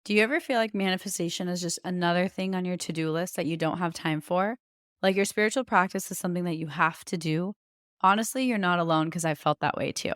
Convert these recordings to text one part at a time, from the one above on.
Do you ever feel like manifestation is just another thing on your to-do list that you don't have time for? Like your spiritual practice is something that you have to do? Honestly, you're not alone because I felt that way too.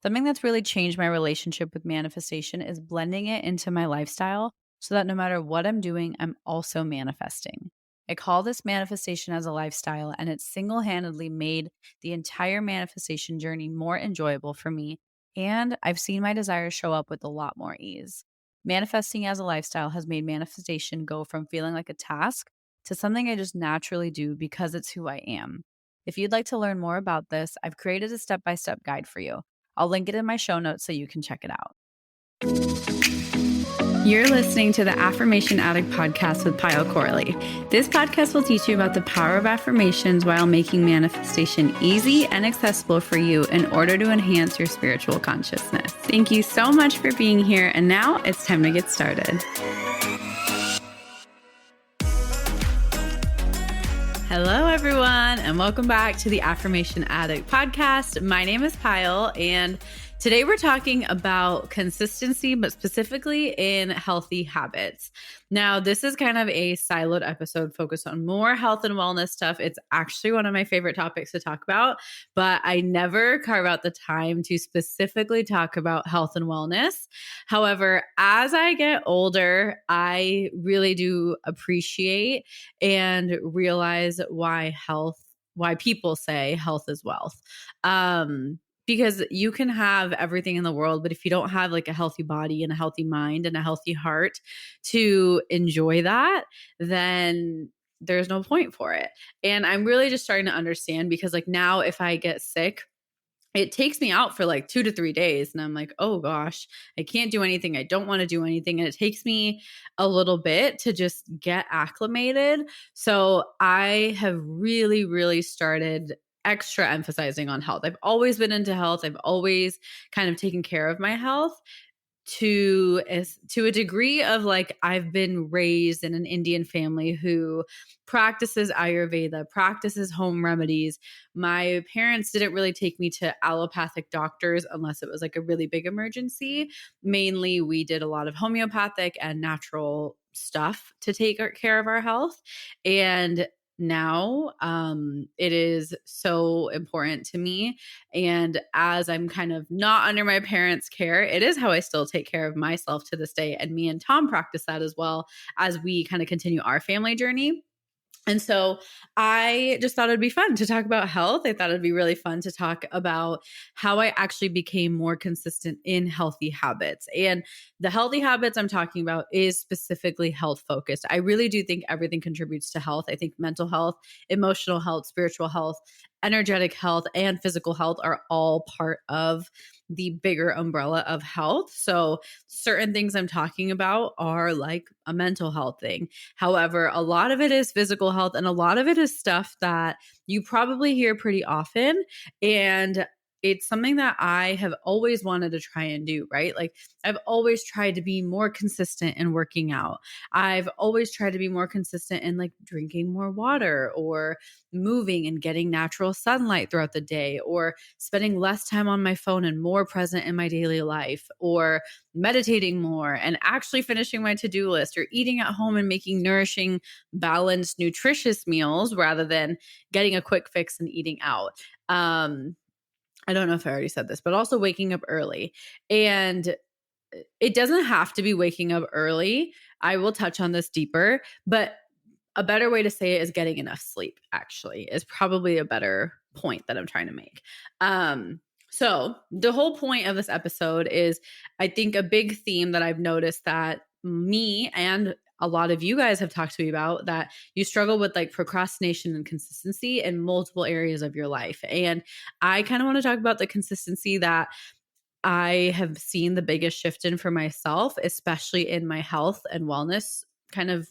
Something that's really changed my relationship with manifestation is blending it into my lifestyle so that no matter what I'm doing, I'm also manifesting. I call this manifestation as a lifestyle, and it's single handedly made the entire manifestation journey more enjoyable for me. And I've seen my desires show up with a lot more ease. Manifesting as a lifestyle has made manifestation go from feeling like a task to something I just naturally do because it's who I am. If you'd like to learn more about this, I've created a step by step guide for you. I'll link it in my show notes so you can check it out. You're listening to the Affirmation Addict podcast with Pyle Corley. This podcast will teach you about the power of affirmations while making manifestation easy and accessible for you in order to enhance your spiritual consciousness. Thank you so much for being here, and now it's time to get started. Hello, everyone, and welcome back to the Affirmation Addict podcast. My name is Pyle, and today we're talking about consistency, but specifically in healthy habits. Now, this is kind of a siloed episode focused on more health and wellness stuff. It's actually one of my favorite topics to talk about, but I never carve out the time to specifically talk about health and wellness. However, as I get older, I really do appreciate and realize why people say health is wealth. Because you can have everything in the world, but if you don't have like a healthy body and a healthy mind and a healthy heart to enjoy that, then there's no point for it. And I'm really just starting to understand because like now if I get sick, it takes me out for like 2 to 3 days and I'm like, "Oh gosh, I can't do anything. I don't want to do anything." And it takes me a little bit to just get acclimated. So I have really started extra emphasizing on health. I've always been into health. I've always kind of taken care of my health to a degree of like I've been raised in an Indian family who practices Ayurveda, practices home remedies. My parents didn't really take me to allopathic doctors unless it was like a really big emergency. Mainly, we did a lot of homeopathic and natural stuff to take care of our health. And now it is so important to me, and as I'm kind of not under my parents' care, it is how I still take care of myself to this day. And me and Tom practice that as well as we kind of continue our family journey. And so I just thought it'd be fun to talk about health. I thought it'd be really fun to talk about how I actually became more consistent in healthy habits. And the healthy habits I'm talking about is specifically health focused. I really do think everything contributes to health. I think mental health, emotional health, spiritual health, energetic health, and physical health are all part of the bigger umbrella of health. So certain things I'm talking about are like a mental health thing. However, a lot of it is physical health and a lot of it is stuff that you probably hear pretty often. And it's something that I have always wanted to try and do, right? Like I've always tried to be more consistent in working out. I've always tried to be more consistent in like drinking more water or moving and getting natural sunlight throughout the day or spending less time on my phone and more present in my daily life or meditating more and actually finishing my to-do list or eating at home and making nourishing, balanced, nutritious meals rather than getting a quick fix and eating out. I don't know if I already said this, but also waking up early. And it doesn't have to be waking up early. I will touch on this deeper, but a better way to say it is getting enough sleep, actually, is probably a better point that I'm trying to make. So the whole point of this episode is, I think a big theme that I've noticed that me and a lot of you guys have talked to me about, that you struggle with like procrastination and consistency in multiple areas of your life. And I kind of want to talk about the consistency that I have seen the biggest shift in for myself, especially in my health and wellness kind of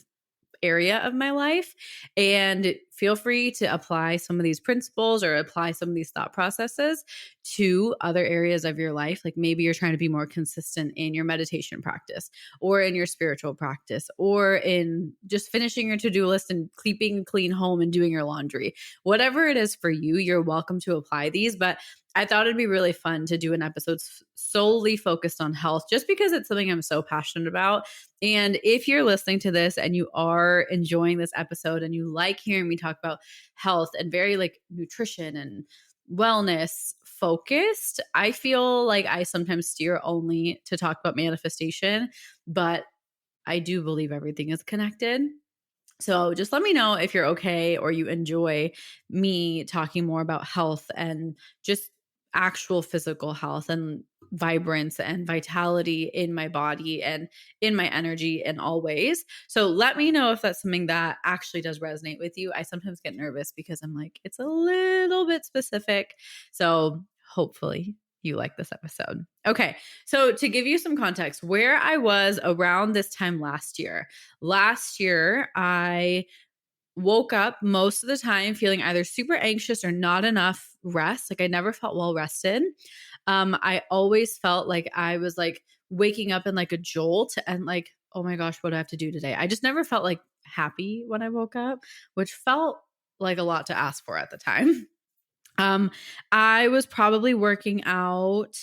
area of my life. And feel free to apply some of these principles or apply some of these thought processes to other areas of your life. Like maybe you're trying to be more consistent in your meditation practice or in your spiritual practice or in just finishing your to-do list and keeping a clean home and doing your laundry. Whatever it is for you, you're welcome to apply these. But I thought it'd be really fun to do an episode solely focused on health, just because it's something I'm so passionate about. And if you're listening to this and you are enjoying this episode and you like hearing me talk about health and very like nutrition and wellness focused, I feel like I sometimes steer only to talk about manifestation, but I do believe everything is connected. So just let me know if you're okay or you enjoy me talking more about health and just actual physical health and vibrance and vitality in my body and in my energy in all ways. So let me know if that's something that actually does resonate with you. I sometimes get nervous because I'm like, it's a little bit specific. So hopefully you like this episode. Okay. So to give you some context, where I was around this time last year, I woke up most of the time feeling either super anxious or not enough rest. Like I never felt well rested. I always felt like I was like waking up in like a jolt and like, oh my gosh, what do I have to do today? I just never felt like happy when I woke up, which felt like a lot to ask for at the time. I was probably working out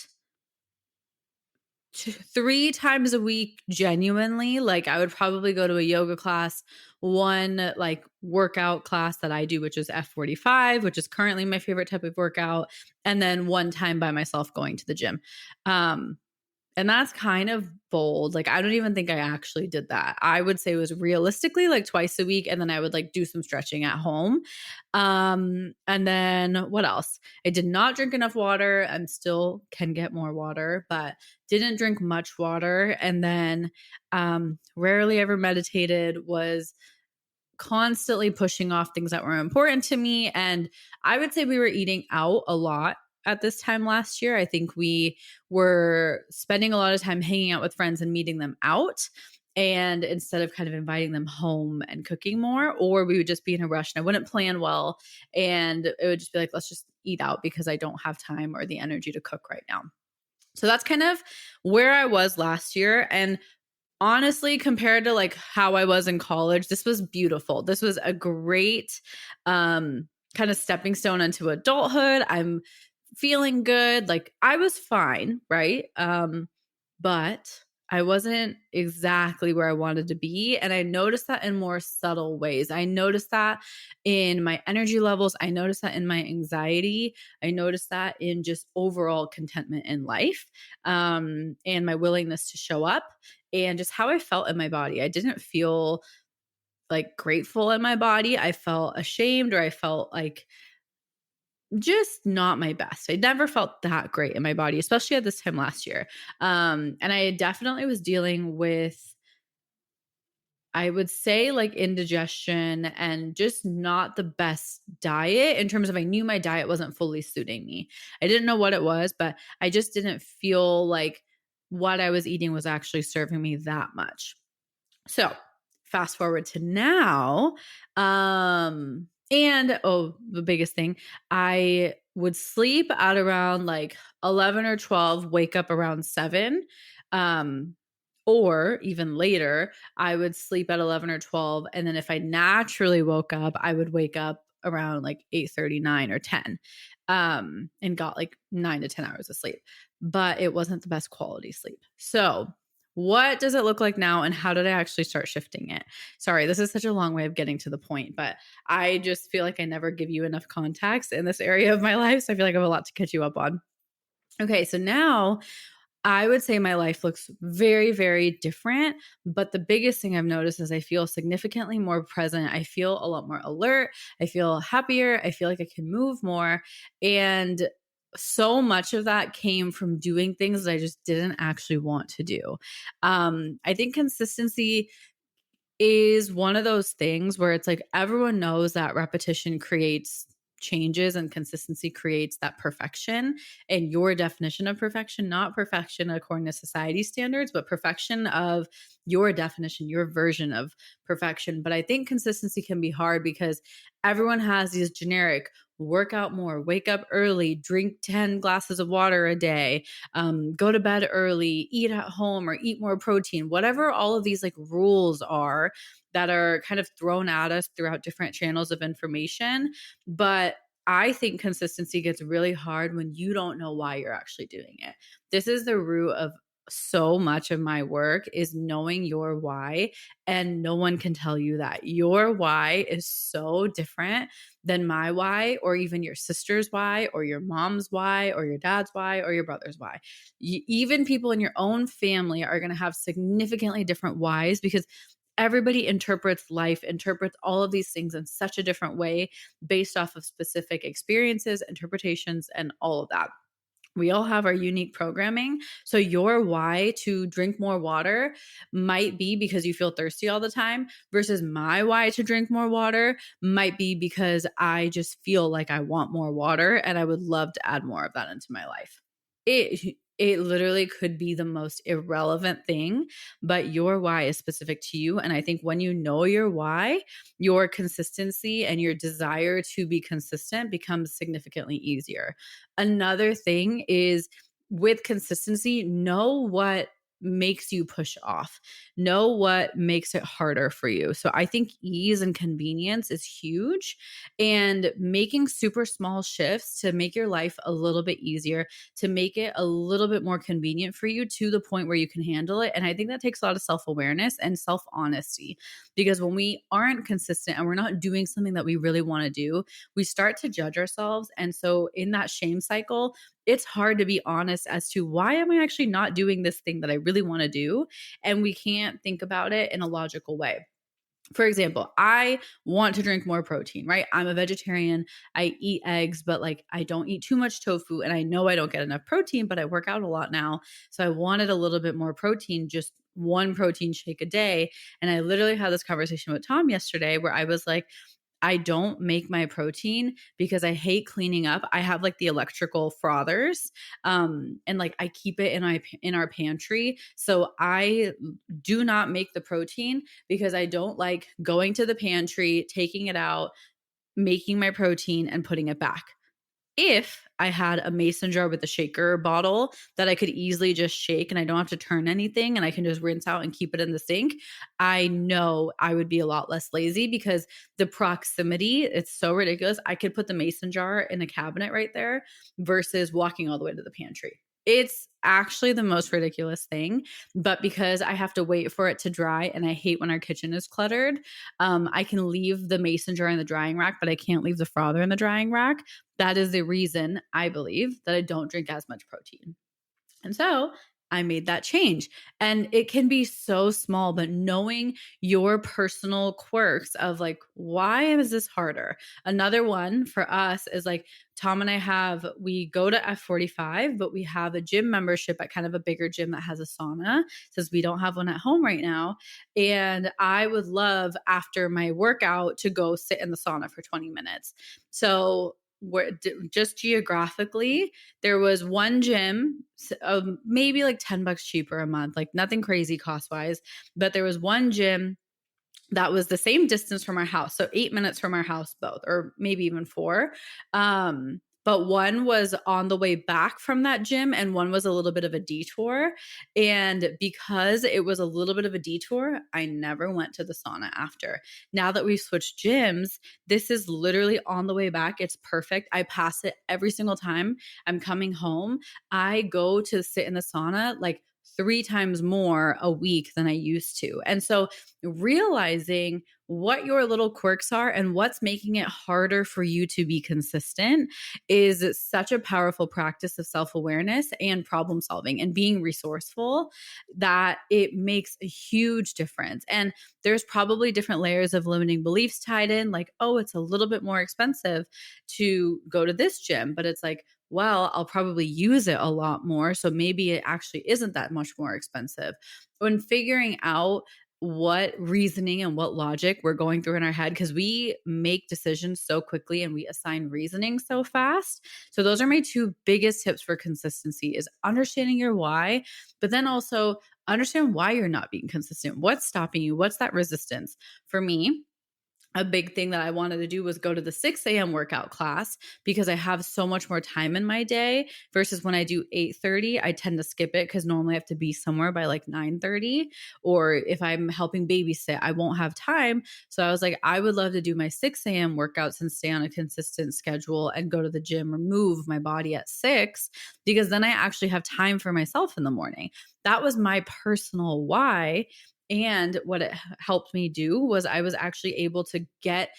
3 times a week genuinely. Like I would probably go to a yoga class, one like workout class that I do, which is F45, which is currently my favorite type of workout, and then one time by myself going to the gym. And that's kind of bold. Like I don't even think I actually did that. I would say it was realistically like twice a week, and then I would like do some stretching at home. And then what else? I did not drink enough water. And still can get more water, but didn't drink much water. And then rarely ever meditated, was constantly pushing off things that were important to me. And I would say we were eating out a lot at this time last year. I think we were spending a lot of time hanging out with friends and meeting them out. And instead of kind of inviting them home and cooking more, or we would just be in a rush and I wouldn't plan well. And it would just be like, let's just eat out because I don't have time or the energy to cook right now. So that's kind of where I was last year. And honestly, compared to like how I was in college, this was beautiful. This was a great kind of stepping stone into adulthood. I'm feeling good. Like I was fine, right? But I wasn't exactly where I wanted to be. And I noticed that in more subtle ways. I noticed that in my energy levels. I noticed that in my anxiety. I noticed that in just overall contentment in life, and my willingness to show up and just how I felt in my body. I didn't feel like grateful in my body. I felt ashamed, or I felt like just not my best. I never felt that great in my body, especially at this time last year. And I definitely was dealing with, I would say, like indigestion and just not the best diet in terms of I knew my diet wasn't fully suiting me. I didn't know what it was, but I just didn't feel like what I was eating was actually serving me that much. So fast forward to now. And the biggest thing, I would sleep at around like 11 or 12, wake up around 7. Or even later, I would sleep at 11 or 12. And then if I naturally woke up, I would wake up around like 8:39 or 10, and got like 9 to 10 hours of sleep. But it wasn't the best quality sleep. So what does it look like now, and how did I actually start shifting it? Sorry, this is such a long way of getting to the point, but I just feel like I never give you enough context in this area of my life. So I feel like I have a lot to catch you up on. Okay, so now I would say my life looks very, very different. But the biggest thing I've noticed is I feel significantly more present. I feel a lot more alert. I feel happier. I feel like I can move more. And so much of that came from doing things that I just didn't actually want to do. I think consistency is one of those things where it's like everyone knows that repetition creates changes and consistency creates that perfection and your definition of perfection, not perfection according to society standards, but perfection of your definition, your version of perfection. But I think consistency can be hard because everyone has these generic work out more, wake up early, drink 10 glasses of water a day, go to bed early, eat at home or eat more protein, whatever all of these like rules are that are kind of thrown at us throughout different channels of information. But I think consistency gets really hard when you don't know why you're actually doing it. This is the root of so much of my work is knowing your why, and no one can tell you that. Your why is so different than my why, or even your sister's why, or your mom's why, or your dad's why, or your brother's why. Even people in your own family are going to have significantly different whys because everybody interprets life, interprets all of these things in such a different way based off of specific experiences, interpretations, and all of that. We all have our unique programming. So your why to drink more water might be because you feel thirsty all the time, versus my why to drink more water might be because I just feel like I want more water and I would love to add more of that into my life. It literally could be the most irrelevant thing, but your why is specific to you. And I think when you know your why, your consistency and your desire to be consistent becomes significantly easier. Another thing is, with consistency, know what makes you push off, know what makes it harder for you. So I think ease and convenience is huge, and making super small shifts to make your life a little bit easier, to make it a little bit more convenient for you to the point where you can handle it. And I think that takes a lot of self-awareness and self-honesty, because when we aren't consistent and we're not doing something that we really want to do, we start to judge ourselves. And so in that shame cycle, it's hard to be honest as to why am I actually not doing this thing that I really want to do? And we can't think about it in a logical way. For example, I want to drink more protein, right? I'm a vegetarian. I eat eggs, but like I don't eat too much tofu. And I know I don't get enough protein, but I work out a lot now. So I wanted a little bit more protein, just one protein shake a day. And I literally had this conversation with Tom yesterday where I was like, I don't make my protein because I hate cleaning up. I have like the electrical frothers, and like I keep it in our pantry. So I do not make the protein because I don't like going to the pantry, taking it out, making my protein and putting it back. If I had a mason jar with a shaker bottle that I could easily just shake and I don't have to turn anything and I can just rinse out and keep it in the sink, I know I would be a lot less lazy because the proximity, it's so ridiculous. I could put the mason jar in a cabinet right there versus walking all the way to the pantry. It's actually the most ridiculous thing, but because I have to wait for it to dry and I hate when our kitchen is cluttered, I can leave the mason jar in the drying rack, but I can't leave the frother in the drying rack. That is the reason I believe that I don't drink as much protein. And so I made that change. And it can be so small, but knowing your personal quirks of like, why is this harder? Another one for us is like, Tom and we go to F45, but we have a gym membership at kind of a bigger gym that has a sauna, since we don't have one at home right now. And I would love after my workout to go sit in the sauna for 20 minutes. So just geographically, there was one gym, maybe like $10 cheaper a month, like nothing crazy cost wise, but there was one gym that was the same distance from our house. So 8 minutes from our house, both, or maybe even 4. But one was on the way back from that gym and one was a little bit of a detour. And because it was a little bit of a detour, I never went to the sauna after. Now that we've switched gyms, this is literally on the way back. It's perfect. I pass it every single time I'm coming home. I go to sit in the sauna like 3 times more a week than I used to. And so realizing what your little quirks are and what's making it harder for you to be consistent is such a powerful practice of self-awareness and problem solving and being resourceful, that it makes a huge difference. And there's probably different layers of limiting beliefs tied in, like, oh, it's a little bit more expensive to go to this gym, but it's like, well, I'll probably use it a lot more. So maybe it actually isn't that much more expensive. When figuring out what reasoning and what logic we're going through in our head, because we make decisions so quickly and we assign reasoning so fast. So those are my two biggest tips for consistency, is understanding your why, but then also understand why you're not being consistent. What's stopping you? What's that resistance? For me, a big thing that I wanted to do was go to the 6 a.m. workout class, because I have so much more time in my day versus when I do 8:30, I tend to skip it because normally I have to be somewhere by like 9:30. Or if I'm helping babysit, I won't have time. So I was like, I would love to do my 6 a.m. workouts and stay on a consistent schedule and go to the gym or move my body at 6, because then I actually have time for myself in the morning. That was my personal why. And what it helped me do was I was actually able to get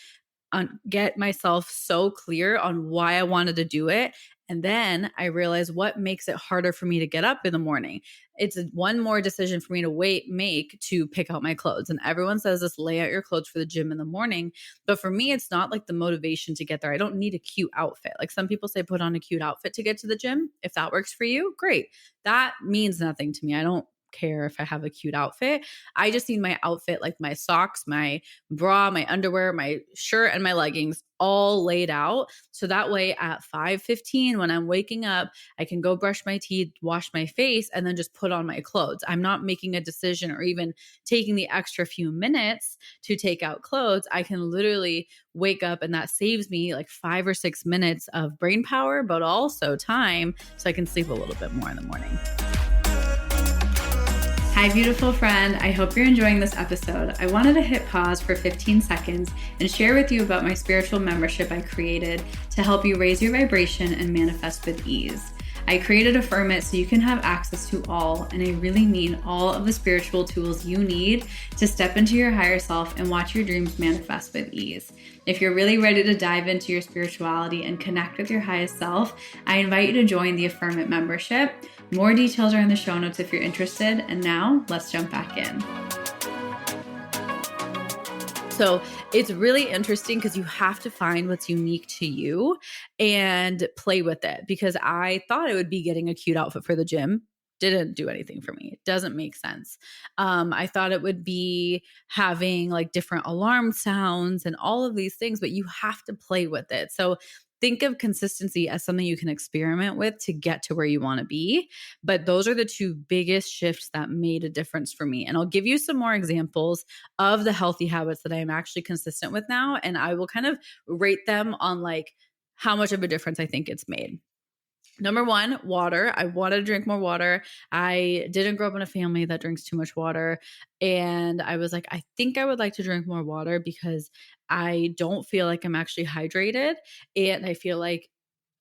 myself so clear on why I wanted to do it. And then I realized what makes it harder for me to get up in the morning. It's one more decision for me to make to pick out my clothes. And everyone says this, lay out your clothes for the gym in the morning. But for me, it's not like the motivation to get there. I don't need a cute outfit. Like some people say, put on a cute outfit to get to the gym. If that works for you, great. That means nothing to me. I don't care if I have a cute outfit. I just need my outfit, like my socks, my bra, my underwear, my shirt, and my leggings all laid out. So that way at 5:15, when I'm waking up, I can go brush my teeth, wash my face, and then just put on my clothes. I'm not making a decision or even taking the extra few minutes to take out clothes. I can literally wake up, and that saves me like 5 or 6 minutes of brain power, but also time so I can sleep a little bit more in the morning. Hi, beautiful friend. I hope you're enjoying this episode. I wanted to hit pause for 15 seconds and share with you about my spiritual membership I created to help you raise your vibration and manifest with ease. I created Affirm It so you can have access to all, and I really mean all, of the spiritual tools you need to step into your higher self and watch your dreams manifest with ease. If you're really ready to dive into your spirituality and connect with your highest self, I invite you to join the Affirm It membership. More details are in the show notes if you're interested. And now let's jump back in. So it's really interesting because you have to find what's unique to you and play with it, because I thought it would be getting a cute outfit for the gym. Didn't do anything for me. It doesn't make sense. I thought it would be having like different alarm sounds and all of these things, but you have to play with it. So think of consistency as something you can experiment with to get to where you want to be. But those are the two biggest shifts that made a difference for me. And I'll give you some more examples of the healthy habits that I am actually consistent with now. And I will kind of rate them on like how much of a difference I think it's made. Number one, water. I wanted to drink more water. I didn't grow up in a family that drinks too much water. And I was like, I think I would like to drink more water because I don't feel like I'm actually hydrated. And I feel like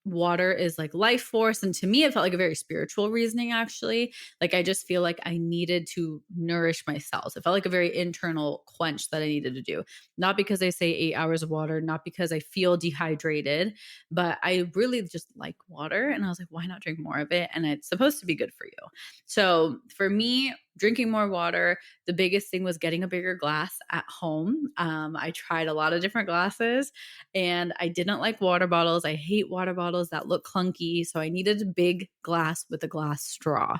water is like life force. And to me, it felt like a very spiritual reasoning, actually. Like, I just feel like I needed to nourish my cells. It felt like a very internal quench that I needed to do. Not because I say 8 hours of water, not because I feel dehydrated, but I really just like water. And I was like, why not drink more of it? And it's supposed to be good for you. So for me, drinking more water, the biggest thing was getting a bigger glass at home. I tried a lot of different glasses and I didn't like water bottles. I hate water bottles that look clunky. So I needed a big glass with a glass straw.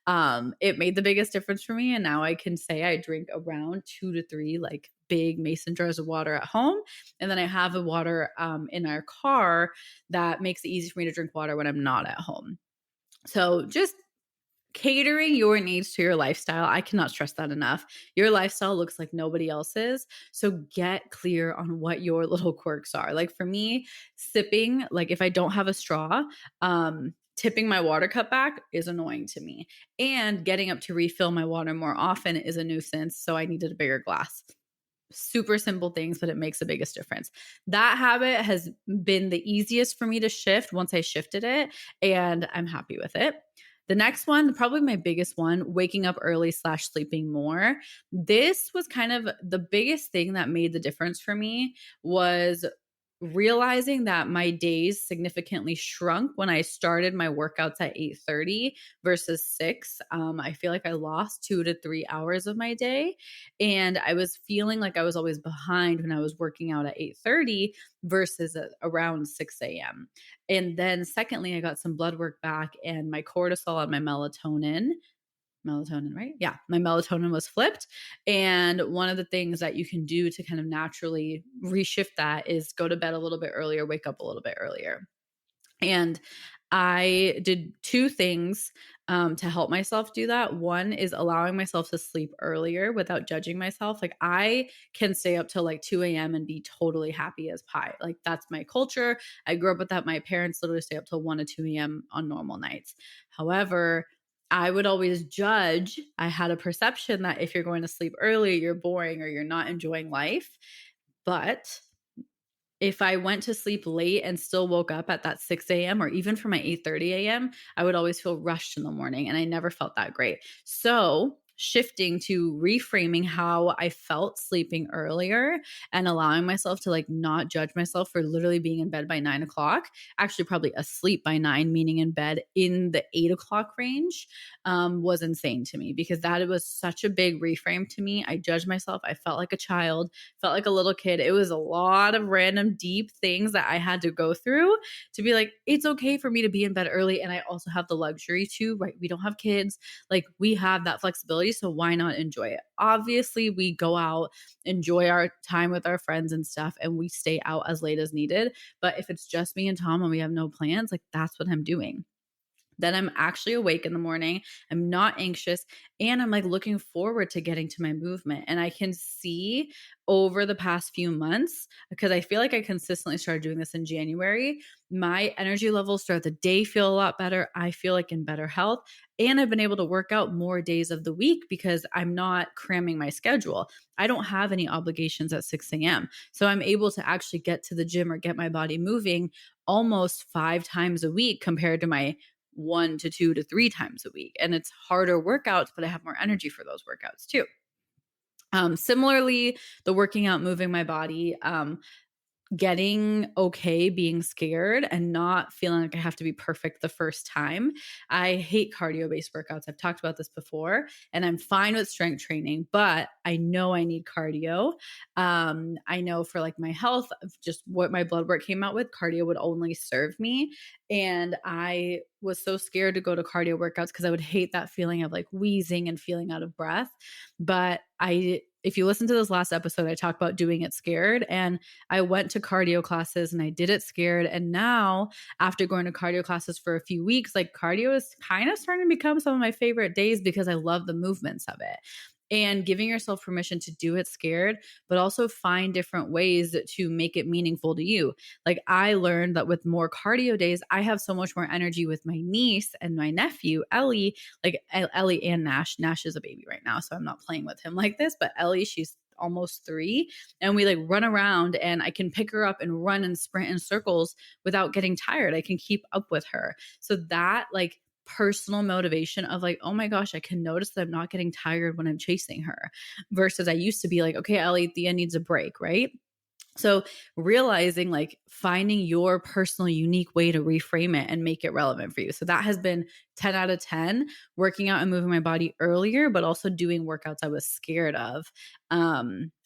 It made the biggest difference for me. And now I can say I drink around 2 to 3 like big mason jars of water at home. And then I have a water in our car that makes it easy for me to drink water when I'm not at home. So just catering your needs to your lifestyle. I cannot stress that enough. Your lifestyle looks like nobody else's. So get clear on what your little quirks are. Like for me, sipping, like if I don't have a straw, tipping my water cup back is annoying to me. And getting up to refill my water more often is a nuisance. So I needed a bigger glass. Super simple things, but it makes the biggest difference. That habit has been the easiest for me to shift once I shifted it, and I'm happy with it. The next one, probably my biggest one, waking up early / sleeping more. This was kind of the biggest thing that made the difference for me, was realizing that my days significantly shrunk when I started my workouts at 8:30 versus 6. I feel like I lost 2 to 3 hours of my day. And I was feeling like I was always behind when I was working out at 8:30 versus around 6 a.m. And then secondly, I got some blood work back, and my cortisol and my melatonin melatonin, right? Yeah, my melatonin was flipped. And one of the things that you can do to kind of naturally reshift that is go to bed a little bit earlier, wake up a little bit earlier. And I did two things to help myself do that. One is allowing myself to sleep earlier without judging myself. Like I can stay up till like 2 a.m. and be totally happy as pie. Like that's my culture. I grew up with that. My parents literally stay up till 1 to 2 a.m. on normal nights. However, I would always judge. I had a perception that if you're going to sleep early, you're boring or you're not enjoying life. But if I went to sleep late and still woke up at that 6 a.m. or even for my 8:30 a.m., I would always feel rushed in the morning and I never felt that great. So shifting to reframing how I felt sleeping earlier and allowing myself to like not judge myself for literally being in bed by 9 o'clock, actually probably asleep by 9, meaning in bed in the 8 o'clock range, was insane to me because that was such a big reframe to me. I judged myself. I felt like a child, felt like a little kid. It was a lot of random deep things that I had to go through to be like, it's okay for me to be in bed early. And I also have the luxury to, right? We don't have kids. Like we have that flexibility. So why not enjoy it? Obviously, we go out, enjoy our time with our friends and stuff, and we stay out as late as needed. But if it's just me and Tom and we have no plans, like that's what I'm doing. Then I'm actually awake in the morning. I'm not anxious. And I'm like looking forward to getting to my movement. And I can see over the past few months, because I feel like I consistently started doing this in January, my energy levels throughout the day feel a lot better. I feel like in better health. And I've been able to work out more days of the week because I'm not cramming my schedule. I don't have any obligations at 6 a.m. So I'm able to actually get to the gym or get my body moving almost 5 times a week compared to my 1 to 2 to 3 times a week. And it's harder workouts, but I have more energy for those workouts too. Similarly, the working out, moving my body, getting okay being scared and not feeling like I have to be perfect the first time. I hate cardio-based workouts. I've talked about this before, and I'm fine with strength training, but I know I need cardio. I know for like my health, just what my blood work came out with, cardio would only serve me. And I was so scared to go to cardio workouts because I would hate that feeling of like wheezing and feeling out of breath. But if you listen to this last episode, I talked about doing it scared, and I went to cardio classes and I did it scared. And now after going to cardio classes for a few weeks, like cardio is kind of starting to become some of my favorite days because I love the movements of it. And giving yourself permission to do it scared, but also find different ways to make it meaningful to you. Like I learned that with more cardio days, I have so much more energy with my niece and my nephew, Ellie, like Ellie and Nash. Nash is a baby right now, so I'm not playing with him like this, but Ellie, she's almost 3, and we like run around and I can pick her up and run and sprint in circles without getting tired. I can keep up with her. So that like personal motivation of like, oh my gosh, I can notice that I'm not getting tired when I'm chasing her versus I used to be like, okay, Ellie, Thea needs a break, right? So realizing like finding your personal unique way to reframe it and make it relevant for you. So that has been 10 out of 10, working out and moving my body earlier, but also doing workouts I was scared of.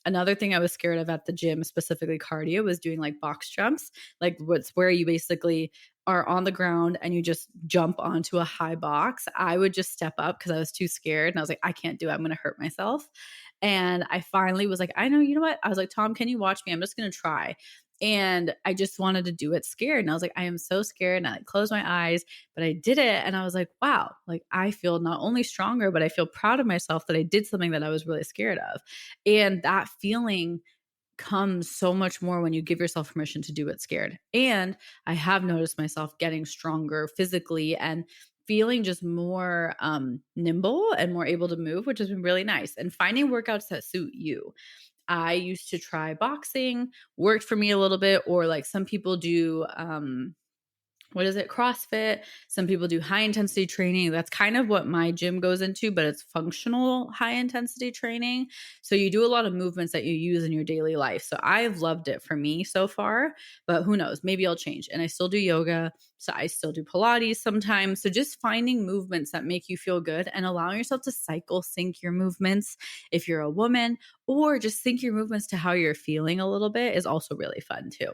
Another thing I was scared of at the gym, specifically cardio, was doing like box jumps, like what's where you basically are on the ground and you just jump onto a high box. I would just step up because I was too scared. And I was like, I can't do it. I'm going to hurt myself. And I finally was like, I know, you know what? I was like, Tom, can you watch me? I'm just going to try. And I just wanted to do it scared. And I was like, I am so scared. And I like closed my eyes, but I did it. And I was like, wow, like I feel not only stronger, but I feel proud of myself that I did something that I was really scared of. And that feeling comes so much more when you give yourself permission to do it scared. And I have noticed myself getting stronger physically and feeling just more nimble and more able to move, which has been really nice. And finding workouts that suit you. I used to try boxing, worked for me a little bit, or like some people do CrossFit. Some people do high intensity training. That's kind of what my gym goes into, but it's functional high intensity training. So you do a lot of movements that you use in your daily life. So I've loved it for me so far, but who knows, maybe I'll change. And I still do yoga. So I still do Pilates sometimes. So just finding movements that make you feel good and allowing yourself to cycle sync your movements if you're a woman, or just sync your movements to how you're feeling a little bit is also really fun too.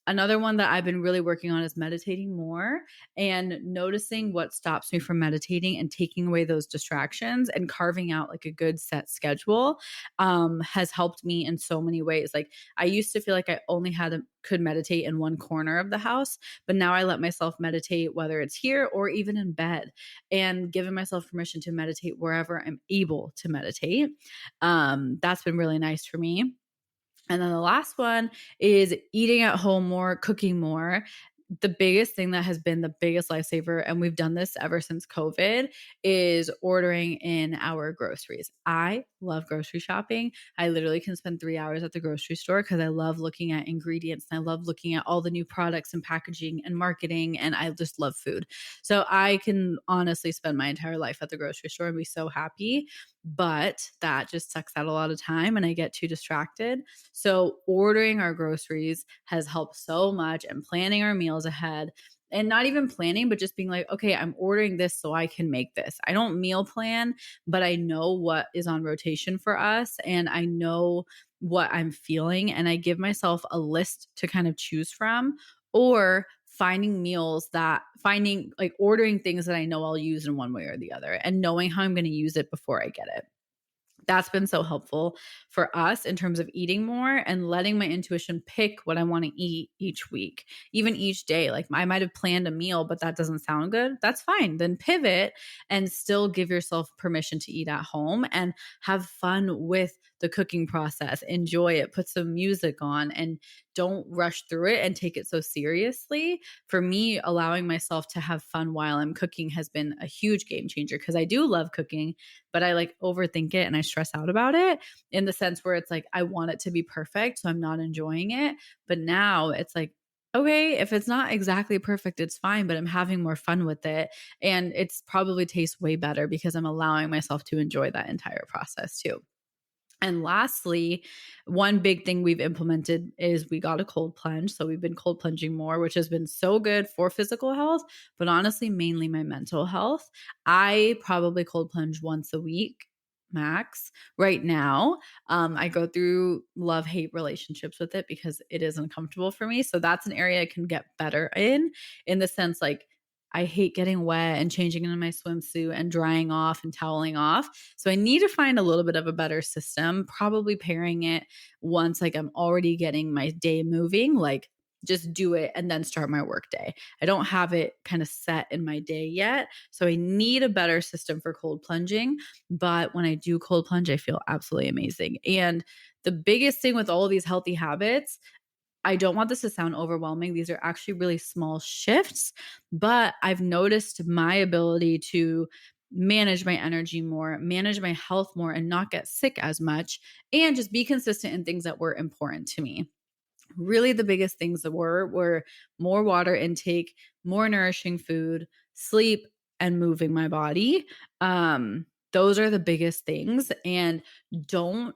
Another one that I've been really working on is meditating more and noticing what stops me from meditating and taking away those distractions and carving out like a good set schedule has helped me in so many ways. Like I used to feel like I only could meditate in one corner of the house, but now I let myself meditate whether it's here or even in bed, and giving myself permission to meditate wherever I'm able to meditate. That's been really nice for me. And then the last one is eating at home more, cooking more. The biggest thing that has been the biggest lifesaver, and we've done this ever since COVID, is ordering in our groceries. I love grocery shopping. I literally can spend 3 hours at the grocery store because I love looking at ingredients and I love looking at all the new products and packaging and marketing, and I just love food. So I can honestly spend my entire life at the grocery store and be so happy, but that just sucks out a lot of time and I get too distracted. So ordering our groceries has helped so much, and planning our meals ahead, and not even planning, but just being like, okay, I'm ordering this so I can make this. I don't meal plan, but I know what is on rotation for us and I know what I'm feeling. And I give myself a list to kind of choose from, or finding like ordering things that I know I'll use in one way or the other and knowing how I'm going to use it before I get it. That's been so helpful for us in terms of eating more and letting my intuition pick what I want to eat each week, even each day. Like I might have planned a meal, but that doesn't sound good. That's fine. Then pivot and still give yourself permission to eat at home and have fun with the cooking process. Enjoy it, put some music on, and don't rush through it and take it so seriously. For me, allowing myself to have fun while I'm cooking has been a huge game changer because I do love cooking, but I like overthink it and I stress out about it in the sense where it's like I want it to be perfect, so I'm not enjoying it. But now it's like, okay, if it's not exactly perfect, it's fine, but I'm having more fun with it. And it's probably tastes way better because I'm allowing myself to enjoy that entire process too. And lastly, one big thing we've implemented is we got a cold plunge. So we've been cold plunging more, which has been so good for physical health, but honestly, mainly my mental health. I probably cold plunge once a week max right now. I go through love-hate relationships with it because it is uncomfortable for me. So that's an area I can get better in the sense like I hate getting wet and changing into my swimsuit and drying off and toweling off. So I need to find a little bit of a better system, probably pairing it once like I'm already getting my day moving, like just do it and then start my work day. I don't have it kind of set in my day yet. So I need a better system for cold plunging. But when I do cold plunge, I feel absolutely amazing. And the biggest thing with all of these healthy habits, I don't want this to sound overwhelming. These are actually really small shifts, but I've noticed my ability to manage my energy more, manage my health more, and not get sick as much, and just be consistent in things that were important to me. Really, the biggest things that were more water intake, more nourishing food, sleep, and moving my body. Those are the biggest things. And don't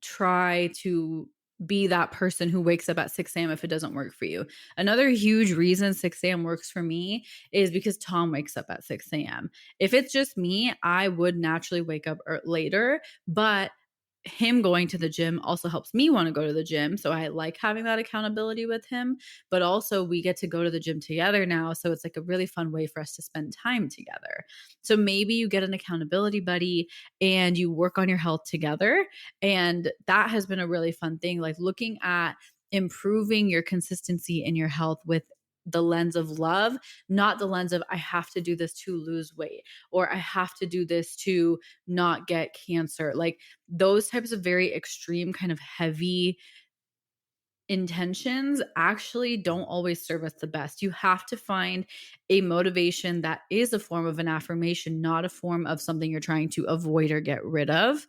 try to be that person who wakes up at 6 a.m. if it doesn't work for you. Another huge reason 6 a.m. works for me is because Tom wakes up at 6 a.m. If it's just me, I would naturally wake up later, but him going to the gym also helps me want to go to the gym. So I like having that accountability with him, but also we get to go to the gym together now. So it's like a really fun way for us to spend time together. So maybe you get an accountability buddy and you work on your health together. And that has been a really fun thing, like looking at improving your consistency in your health with the lens of love, not the lens of I have to do this to lose weight or I have to do this to not get cancer. Like those types of very extreme kind of heavy intentions actually don't always serve us the best. You have to find a motivation that is a form of an affirmation, not a form of something you're trying to avoid or get rid of.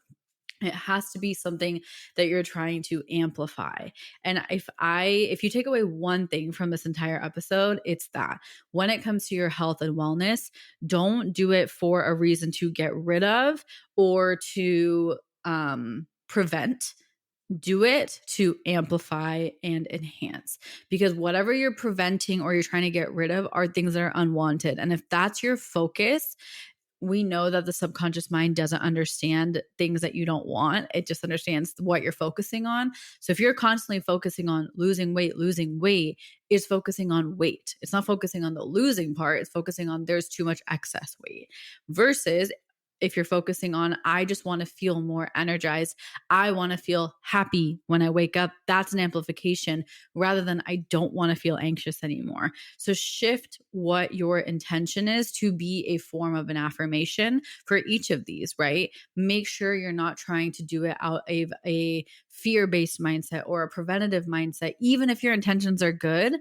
It has to be something that you're trying to amplify. And if you take away one thing from this entire episode, it's that when it comes to your health and wellness, don't do it for a reason to get rid of or to prevent. Do it to amplify and enhance, because whatever you're preventing or you're trying to get rid of are things that are unwanted. And if that's your focus, we know that the subconscious mind doesn't understand things that you don't want. It just understands what you're focusing on. So if you're constantly focusing on losing weight, it's focusing on weight. It's not focusing on the losing part. It's focusing on there's too much excess weight. Versus if you're focusing on, I just want to feel more energized. I want to feel happy when I wake up. That's an amplification rather than I don't want to feel anxious anymore. So shift what your intention is to be a form of an affirmation for each of these, right? Make sure you're not trying to do it out of a fear-based mindset or a preventative mindset. Even if your intentions are good,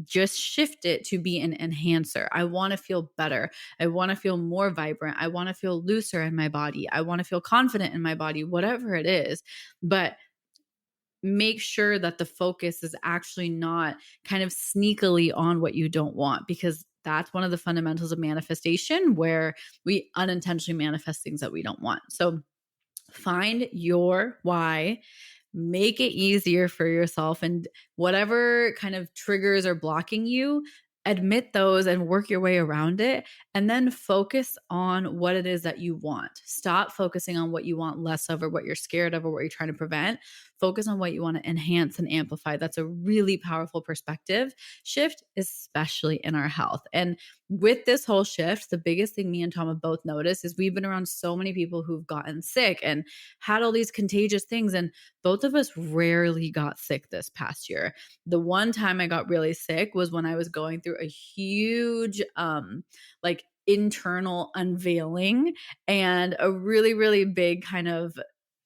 just shift it to be an enhancer. I want to feel better. I want to feel more vibrant. I want to feel looser in my body. I want to feel confident in my body, whatever it is. But make sure that the focus is actually not kind of sneakily on what you don't want, because that's one of the fundamentals of manifestation, where we unintentionally manifest things that we don't want. So find your why. Make it easier for yourself, and whatever kind of triggers are blocking you, admit those and work your way around it, and then focus on what it is that you want. Stop focusing on what you want less of, or what you're scared of, or what you're trying to prevent. Focus on what you want to enhance and amplify. That's a really powerful perspective shift, especially in our health. And with this whole shift, the biggest thing me and Tom have both noticed is we've been around so many people who've gotten sick and had all these contagious things. And both of us rarely got sick this past year. The one time I got really sick was when I was going through a huge, like internal unveiling and a really, really big kind of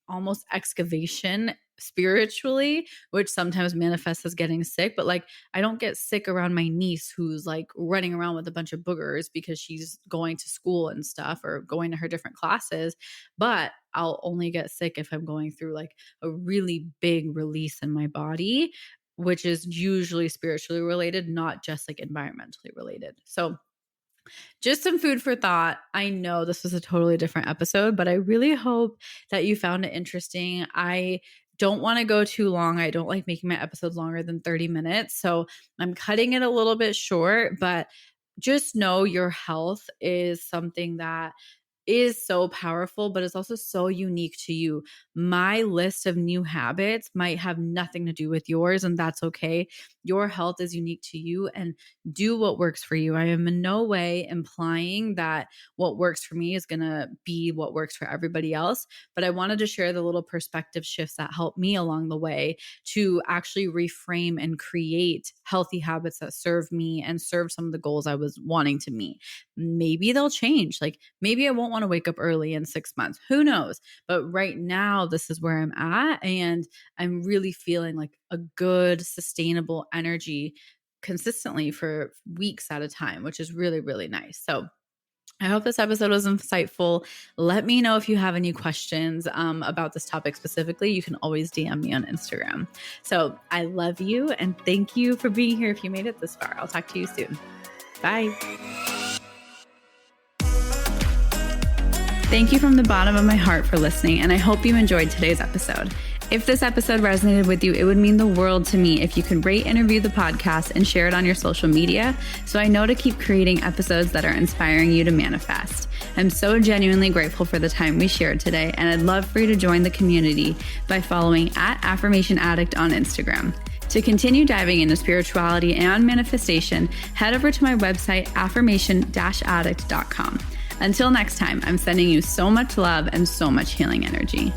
almost excavation spiritually, which sometimes manifests as getting sick. But like, I don't get sick around my niece who's like running around with a bunch of boogers because she's going to school and stuff, or going to her different classes. But I'll only get sick if I'm going through like a really big release in my body, which is usually spiritually related, not just like environmentally related. So just some food for thought. I know this was a totally different episode, but I really hope that you found it interesting. I don't want to go too long. I don't like making my episodes longer than 30 minutes. So I'm cutting it a little bit short, but just know your health is something that is so powerful, but it's also so unique to you. My list of new habits might have nothing to do with yours, and that's okay. Your health is unique to you, and do what works for you. I am in no way implying that what works for me is going to be what works for everybody else, but I wanted to share the little perspective shifts that helped me along the way to actually reframe and create healthy habits that serve me and serve some of the goals I was wanting to meet. Maybe they'll change. Like maybe I won't want to wake up early in 6 months. Who knows? But right now, this is where I'm at. And I'm really feeling like a good, sustainable energy consistently for weeks at a time, which is really, really nice. So I hope this episode was insightful. Let me know if you have any questions about this topic specifically. You can always DM me on Instagram. So I love you, and thank you for being here if you made it this far. I'll talk to you soon. Bye. Thank you from the bottom of my heart for listening, and I hope you enjoyed today's episode. If this episode resonated with you, it would mean the world to me if you could rate and review the podcast and share it on your social media, so I know to keep creating episodes that are inspiring you to manifest. I'm so genuinely grateful for the time we shared today, and I'd love for you to join the community by following @AffirmationAddict on Instagram. To continue diving into spirituality and manifestation, head over to my website, affirmation-addict.com. Until next time, I'm sending you so much love and so much healing energy.